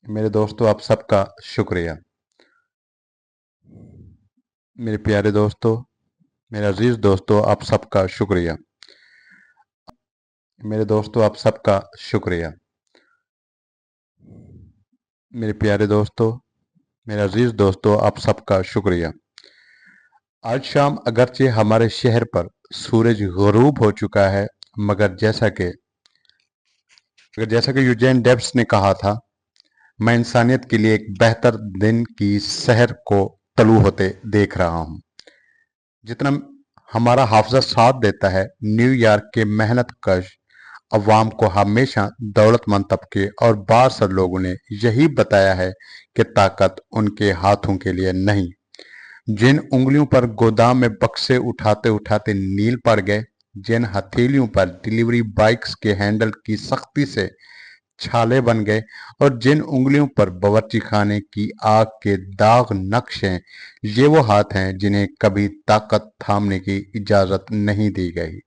मेरे दोस्तों, आप सबका शुक्रिया। मेरे प्यारे दोस्तों, मेरे अजीज दोस्तों, आप सबका शुक्रिया। मेरे दोस्तों, आप सबका शुक्रिया। मेरे प्यारे दोस्तों, मेरे अजीज दोस्तों, आप सबका शुक्रिया। आज शाम अगरचे हमारे शहर पर सूरज गुरूब हो चुका है, मगर जैसा कि यूजेन डेब्स ने कहा था, मैं इंसानियत के लिए एक बेहतर दिन की सहर को तलू होते देख रहा हूं। जितना हमारा हाफजा साथ देता है, न्यूयॉर्क के मेहनत कश अवाम को हमेशा दौलतमंद तबके और बासर लोगों ने यही बताया है कि ताकत उनके हाथों के लिए नहीं। जिन उंगलियों पर गोदाम में बक्से उठाते उठाते नील पड़ गए, जिन हथेलियों पर डिलीवरी बाइक्स के हैंडल की सख्ती से छाले बन गए और जिन उंगलियों पर बावर्ची खाने की आग के दाग नक्श हैं, ये वो हाथ हैं जिन्हें कभी ताकत थामने की इजाजत नहीं दी गई।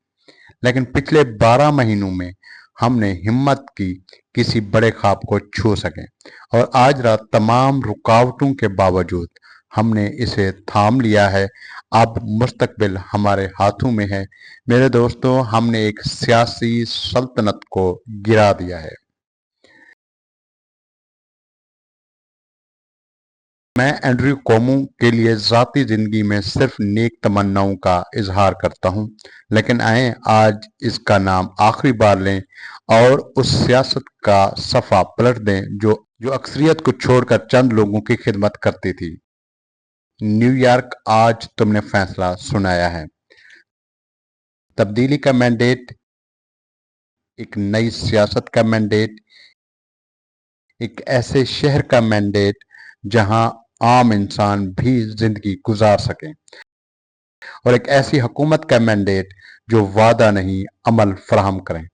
लेकिन पिछले 12 महीनों में हमने हिम्मत की किसी बड़े ख्वाब को छू सके, और आज रात तमाम रुकावटों के बावजूद हमने इसे थाम लिया है। अब मुस्तकबिल हमारे हाथों में है। मेरे दोस्तों, हमने एक सियासी सल्तनत को गिरा दिया है। मैं एंड्रयू कोमो के लिए ज़ाती ज़िंदगी में सिर्फ नेक तमन्नाओं का इजहार करता हूं, लेकिन आए आज इसका नाम आखिरी बार लें और उस सियासत का सफ़ा पलट दें जो अक्सरियत को छोड़कर चंद लोगों की खिदमत करती थी। न्यूयॉर्क, आज तुमने फैसला सुनाया है। तब्दीली का मैंडेट, एक नई सियासत का मैंडेट, एक ऐसे शहर का मैंडेट जहां आम इंसान भी जिंदगी गुजार सके, और एक ऐसी हुकूमत का मैंडेट जो वादा नहीं अमल फराहम करें।